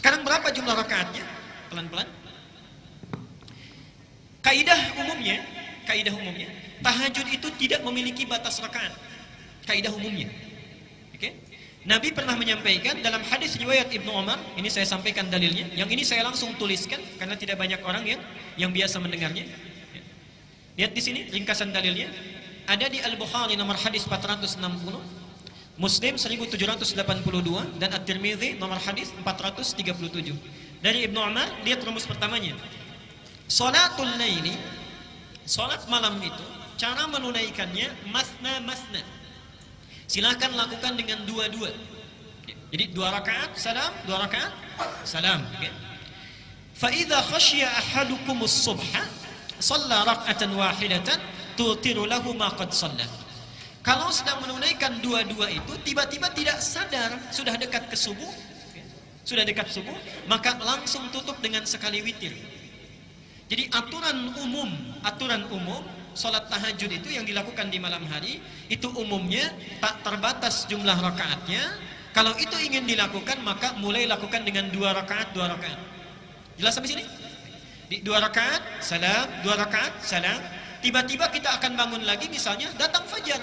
Sekarang berapa jumlah rakaatnya? Pelan-pelan. Kaidah umumnya, tahajud itu tidak memiliki batas rakaat. Kaidah umumnya. Oke? Nabi pernah menyampaikan dalam hadis riwayat Ibnu Umar, ini saya sampaikan dalilnya. Yang ini saya langsung tuliskan karena tidak banyak orang yang biasa mendengarnya. Lihat di sini ringkasan dalilnya. Ada di Al-Bukhari nomor hadis 460, Muslim 1782 dan At-Tirmidzi nomor hadis 437. Dari Ibnu Umar, lihat rumus pertamanya. Salatul laili, salat malam itu cara menunaikannya masna. Silakan lakukan dengan dua-dua. Jadi 2 rakaat salam, 2 rakaat salam. Fa idza khashiya ahadukumus subha shalla rak'atan wahidatan tutiru lahu ma qad shalla. Kalau sedang menunaikan dua-dua itu tiba-tiba tidak sadar sudah dekat ke subuh, maka langsung tutup dengan sekali witir. Jadi aturan umum salat tahajud itu yang dilakukan di malam hari itu umumnya tak terbatas jumlah rakaatnya. Kalau itu ingin dilakukan maka mulai lakukan dengan 2 rakaat. Jelas sampai sini? Di 2 rakaat salam, 2 rakaat salam. Tiba-tiba kita akan bangun lagi, misalnya datang fajar,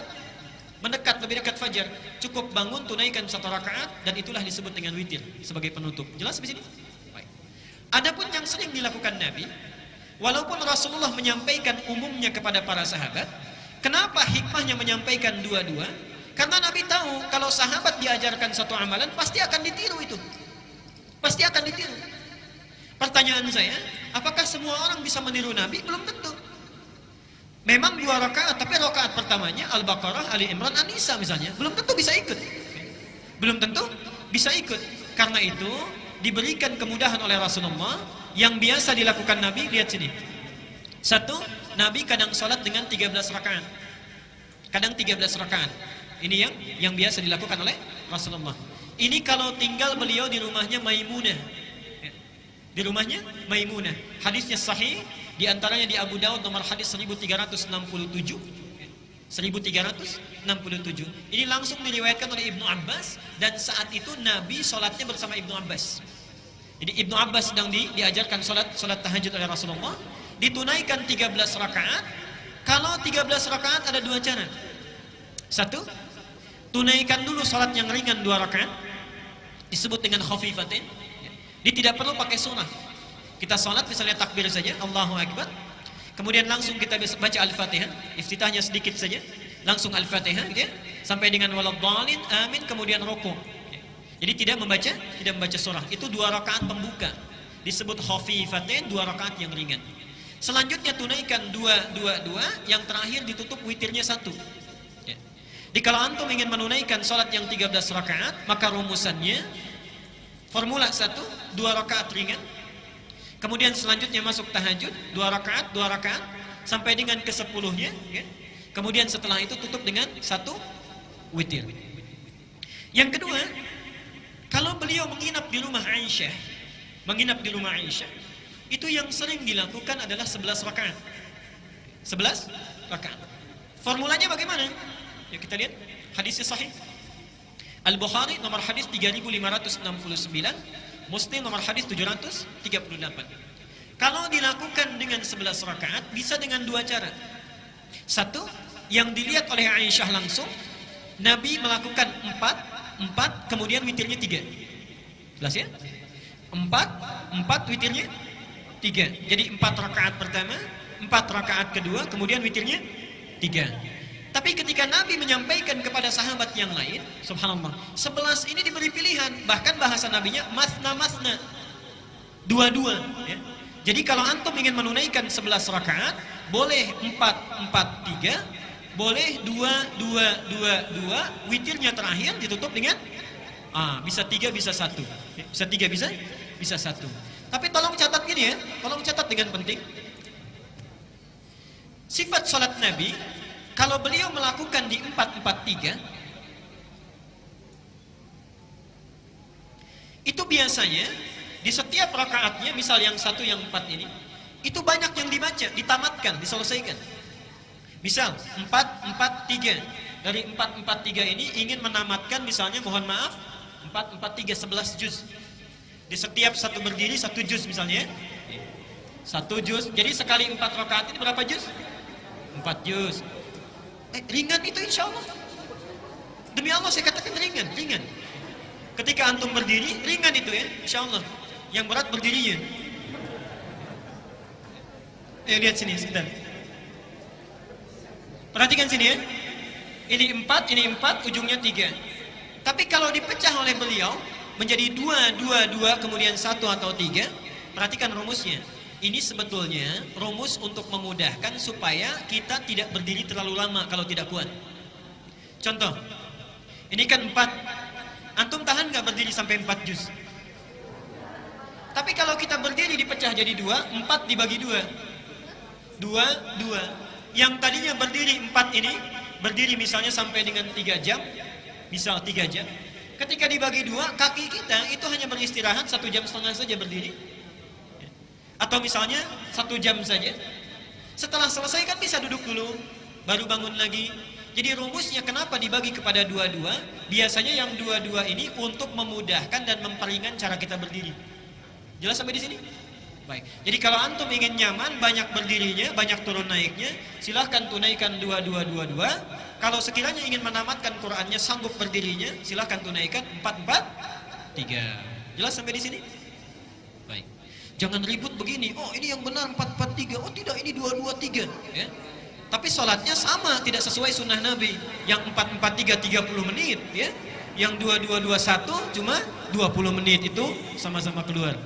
lebih dekat fajar, cukup bangun tunaikan 1 rakaat dan itulah disebut dengan witir sebagai penutup. Jelas sampai sini? Baik. Adapun yang sering dilakukan Nabi, walaupun Rasulullah menyampaikan umumnya kepada para sahabat, kenapa hikmahnya menyampaikan dua-dua? Karena Nabi tahu kalau sahabat diajarkan satu amalan pasti akan ditiru itu. Pasti akan ditiru. Pertanyaan saya, apakah semua orang bisa meniru Nabi? Belum tentu. Memang 2 rakaat, tapi rakaat pertamanya Al-Baqarah, Ali Imran, An-Nisa misalnya, belum tentu bisa ikut. Karena itu diberikan kemudahan oleh Rasulullah. Yang biasa dilakukan Nabi, lihat sini. 1, Nabi kadang sholat dengan 13 rakaat. Ini yang biasa dilakukan oleh Rasulullah. Ini kalau tinggal beliau di rumahnya Maimunah. Hadisnya sahih, di antaranya di Abu Daud nomor hadis 1367. Ini langsung diriwayatkan oleh Ibnu Abbas, dan saat itu Nabi sholatnya bersama Ibnu Abbas. Jadi Ibnu Abbas sedang diajarkan sholat tahajud oleh Rasulullah, ditunaikan 13 rakaat. Kalau 13 rakaat ada 2 cara. 1, tunaikan dulu sholat yang ringan 2 rakaat, disebut dengan khafifatin. Dia tidak perlu pakai sunnah. Kita sholat misalnya takbir saja, Allahu Akbar, kemudian langsung kita baca Al-Fatihah, iftitahnya sedikit saja, langsung Al-Fatihah gitu ya, sampai dengan waladhdallin, amin, kemudian rukuk. Jadi tidak membaca surah. Itu 2 rakaat pembuka. Disebut khafifatain, 2 rakaat yang ringan. Selanjutnya tunaikan 2, yang terakhir ditutup witirnya 1. Ya. Jadi kalau antum ingin menunaikan salat yang 13 rakaat, maka rumusannya formula 1, 2 rakaat ringan. Kemudian selanjutnya masuk tahajud, 2 rakaat sampai dengan ke-10-nya, ya. Kemudian setelah itu tutup dengan 1 witir. Yang kedua, kalau beliau menginap di rumah Aisyah, itu yang sering dilakukan adalah 11 rakaat. 11 rakaat. Formulanya bagaimana? Ya, kita lihat hadisnya sahih. Al-Bukhari nomor hadis 3569, Muslim nomor hadis 738. Kalau dilakukan dengan 11 rakaat bisa dengan 2 cara. 1, yang dilihat oleh Aisyah langsung, Nabi melakukan 4 kemudian witirnya 3. Jelas ya? 4 witirnya 3. Jadi 4 rakaat pertama, 4 rakaat kedua, kemudian witirnya 3. Tapi ketika Nabi menyampaikan kepada sahabat yang lain, subhanallah, 11 ini diberi pilihan. Bahkan bahasa Nabinya masna, 2. Ya. Jadi kalau antum ingin menunaikan 11 rakaat, boleh 4-4-3, boleh 2-2-2-2, witirnya terakhir ditutup dengan bisa 3, bisa 1. Bisa 3, bisa 1. Tapi tolong catat gini ya, tolong catat dengan penting. Sifat salat Nabi, kalau beliau melakukan di 4-4-3, itu biasanya di setiap rakaatnya, misal yang 1, yang 4 ini, itu banyak yang dibaca, ditamatkan, diselesaikan. Misal 4-4-3, dari 4-4-3 ini ingin menamatkan misalnya, mohon maaf, 4-4-3 11 juz. Di setiap satu berdiri satu juz misalnya. Satu juz. Jadi sekali 4 rakaat ini berapa juz? 4 juz. Ringan itu insya Allah. Demi Allah saya katakan ringan, ringan. Ketika antum berdiri, ringan itu ya, insya Allah. Yang berat berdirinya. Lihat sini sebentar. Perhatikan sini ya. Ini 4, ujungnya 3. Tapi kalau dipecah oleh beliau menjadi 2, 2, 2, kemudian 1 atau 3, perhatikan rumusnya. Ini sebetulnya rumus untuk memudahkan supaya kita tidak berdiri terlalu lama kalau tidak kuat. Contoh, ini kan 4. Antum tahan nggak berdiri sampai 4 juz? Tapi kalau kita berdiri dipecah jadi 2, 4 dibagi 2. 2, 2. Yang tadinya berdiri 4 ini, berdiri misalnya sampai dengan 3 jam, misal 3 jam. Ketika dibagi 2, kaki kita itu hanya beristirahat 1,5 jam saja berdiri. Atau misalnya 1 jam saja. Setelah selesai kan bisa duduk dulu, baru bangun lagi. Jadi rumusnya kenapa dibagi kepada 2-2? Biasanya yang 2-2 ini untuk memudahkan dan memperingan cara kita berdiri. Jelas sampai di sini? Baik. Jadi kalau antum ingin nyaman, banyak berdirinya, banyak turun naiknya, silahkan tunaikan 2-2-2-2. Kalau sekiranya ingin menamatkan Qur'annya, sanggup berdirinya, silahkan tunaikan 4-4-3. Jelas sampai di sini? Baik. Jangan ribut begini, oh ini yang benar 4-4-3, oh tidak ini 2-2-3 ya. Tapi sholatnya sama, tidak sesuai sunnah Nabi. Yang 4-4-3 30 menit ya. Yang 2-2-2-1 cuma 20 menit, itu sama-sama keluar.